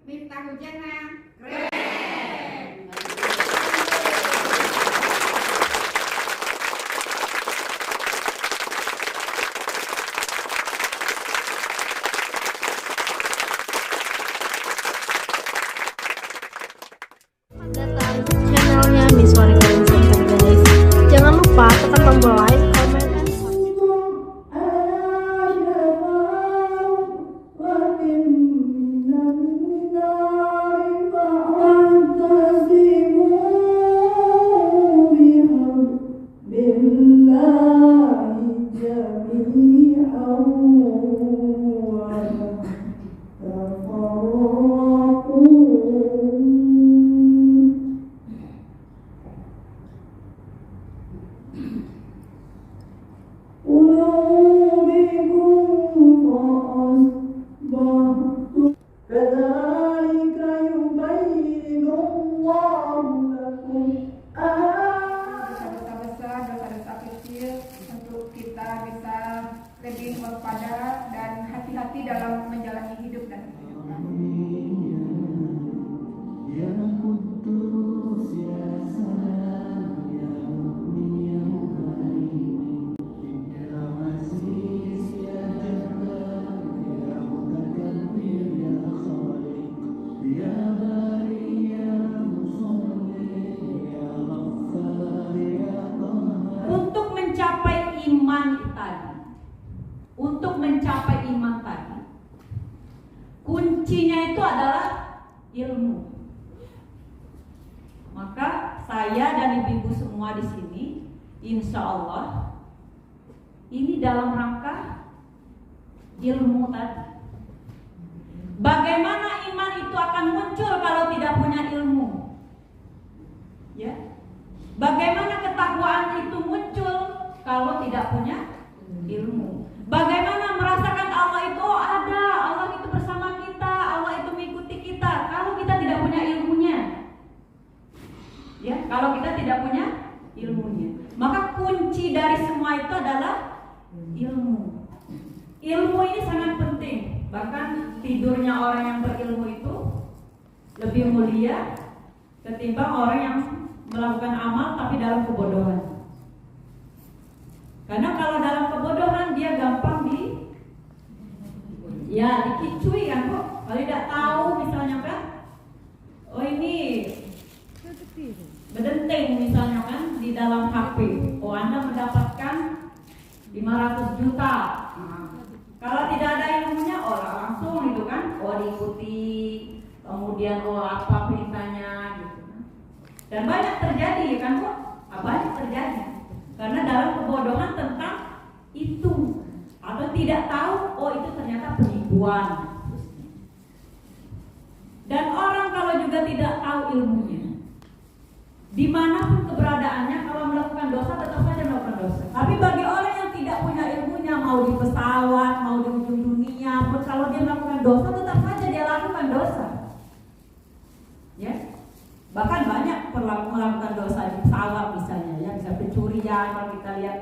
Miftah Hujana. Keren. Datang channelnya Miss Warga Center guys. Jangan lupa tekan tombol like, comment, dan subscribe. Dosa-dosa besar, dosa-dosa kecil untuk kita bisa lebih waspada dan hati-hati dalam menjalani hidup dan kehidupan. Ya Kudus ya Salam ya Mu'min ya Muhaimin ya Aziz ya Jabbar ya Mutakabbir ya Khaliq ya Bari ya Musawwir ya Ghaffar ya Qahhar. Untuk mencapai iman tadi, kuncinya itu adalah ilmu. Maka saya dan ibu-ibu semua di sini, insya Allah, ini dalam rangka ilmu tadi. Bagaimana iman itu akan muncul kalau tidak punya ilmu? Ya. Bagaimana ketakwaan itu muncul kalau tidak punya ilmu? Bagaimana merasakan Allah itu ada, Allah itu bersama kita, Allah itu mengikuti kita kalau kita tidak punya ilmunya? Ya, kalau kita tidak punya ilmunya. Maka kunci dari semua itu adalah ilmu. Ilmu ini sangat penting. Bahkan tidurnya orang yang berilmu itu lebih mulia ketimbang orang yang melakukan amal tapi dalam kebodohan. Karena kalau dalam kebodohan dia gampang dikicui kan kok. Kalau tidak tahu misalnya kan, oh ini bedenteng misalnya kan di dalam HP. Oh Anda mendapatkan 500 juta. Kalau tidak ada ilmunya, oh langsung itu kan, oh diikuti, kemudian oh apa perintahnya gitu. Dan banyak terjadi kan kok, banyak terjadi karena dalam kebodohan tentang itu atau tidak tahu, oh itu ternyata penipuan. Dan orang kalau juga tidak tahu ilmunya, dimanapun keberadaannya, kalau melakukan dosa tetap saja melakukan dosa. Tapi bagi orang yang tidak punya ilmunya, mau di pesawat, mau di ujung dunia pun, kalau dia melakukan dosa tetap saja dia lakukan dosa. Ya. Bahkan banyak melakukan dosa di pesawat misalnya, ya bisa pencurian kalau kita lihat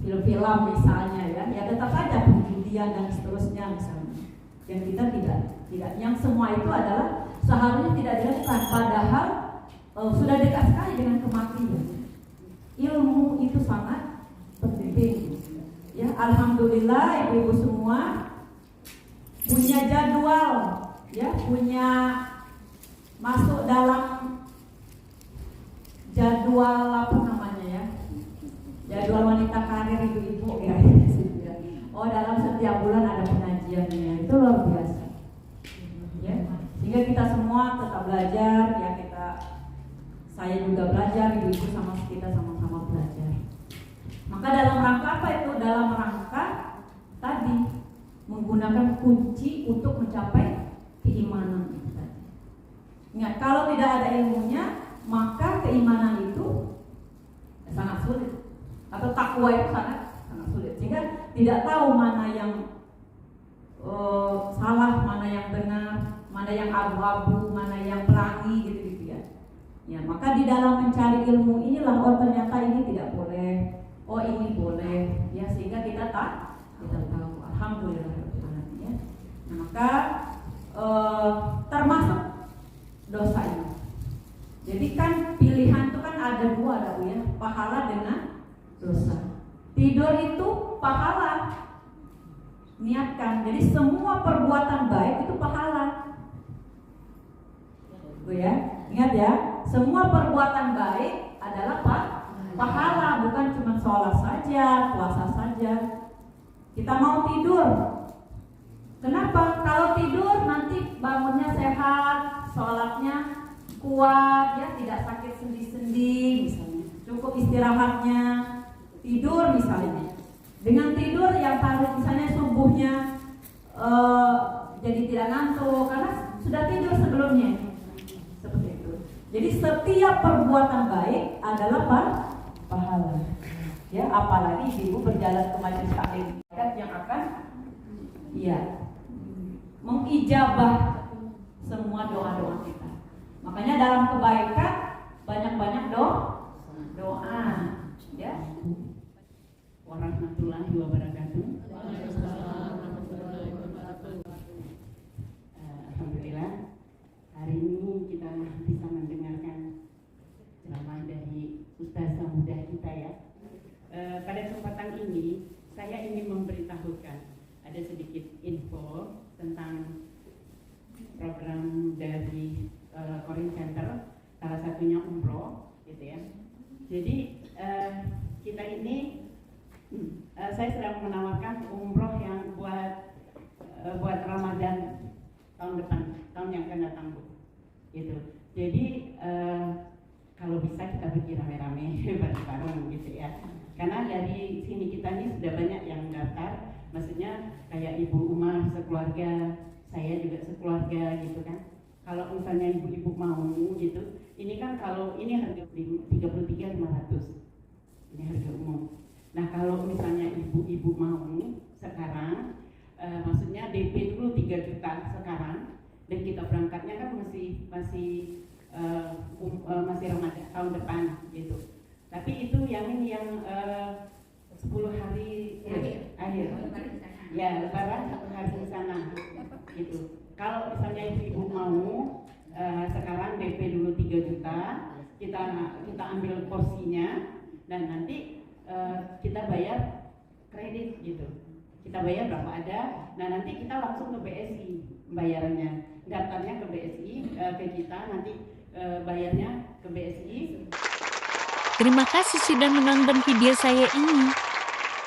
film-film misalnya, ya tetap saja penjudian dan seterusnya misalnya. Yang kita tidak, yang semua itu adalah seharusnya tidak dilakukan, padahal sudah dekat sekali dengan kematian. Ilmu itu sangat penting. Ya, alhamdulillah ibu-ibu semua punya jadwal, ya punya masuk dalam jadwal apa namanya ya, jadwal wanita karir ibu-ibu ya. Oh dalam setiap bulan ada pengajiannya, itu luar biasa. Ya, sehingga kita semua tetap belajar, ya saya juga belajar, ibu-ibu sama kita sama-sama belajar. Maka dalam rangka apa itu? Dalam rangka tadi menggunakan kunci untuk mencapai keimanan itu tadi. Ingat, kalau tidak ada ilmunya, maka keimanan itu sangat sulit, atau takwa itu sangat sulit. Sehingga tidak tahu mana yang salah, mana yang benar, mana yang abu-abu, mana yang pelangi gitu ya. Ya, maka di dalam mencari ilmu inilah, oh ternyata ini tidak boleh, oh ini boleh, ya sehingga kita tahu. Alhamdulillah ya. Nah, maka termasuk dosa ini. Jadi kan pilihan itu kan ada dua, ya, pahala dengan dosa. Tidur itu pahala, niatkan. Jadi semua perbuatan baik itu pahala. Tuh ya, ingat ya, semua perbuatan baik adalah pahala, bukan cuma sholat saja, puasa saja. Kita mau tidur, kenapa? Kalau tidur nanti bangunnya sehat, sholatnya kuat, ya, tidak sakit sendi-sendi misalnya. Cukup istirahatnya, tidur misalnya. Dengan tidur yang harus misalnya subuhnya jadi tidak ngantuk karena sudah tidur sebelumnya. Seperti itu. Jadi setiap perbuatan baik adalah pahala. Ya, apalagi ibu berjalan ke majelis taklim yang akan mengijabah semua doa-doa kita. Makanya dalam kebaikan banyak-banyak doa, ya. Warahmatullahi wabarakatuh. Alhamdulillah, hari ini kita bisa mendengarkan ceramah dari ustazah muda kita, ya. Pada kesempatan ini saya ingin memberitahukan ada sedikit info tentang program dari Korin Center, salah satunya umroh, gitu ya. Jadi kita ini saya sedang menawarkan umroh yang buat Ramadan tahun depan, tahun yang akan datang, Bu. Gitu. Jadi kalau bisa kita pergi rame-rame bareng-bareng gitu ya. Karena dari sini kita ini sudah banyak yang daftar, maksudnya kayak Ibu Umar sekeluarga, saya juga sekeluarga gitu kan. Kalau misalnya ibu-ibu mau gitu, ini kan kalau ini harga 33.500. Ini harga umum. Nah, kalau misalnya ibu-ibu mau sekarang, maksudnya DP dulu 3 juta sekarang, dan kita berangkatnya kan masih Ramadan tahun depan gitu. Tapi itu yang 10 hari akhir. Ya, lebaran 1 hari di sana gitu. Kalau misalnya ibu mau sekarang DP dulu 3 juta, kita ambil porsinya dan nanti kita bayar kredit gitu. Kita bayar berapa ada, nah nanti kita langsung ke BSI bayarannya, daftarnya ke BSI, ke kita nanti bayarnya ke BSI. Terima kasih sudah menonton video saya ini.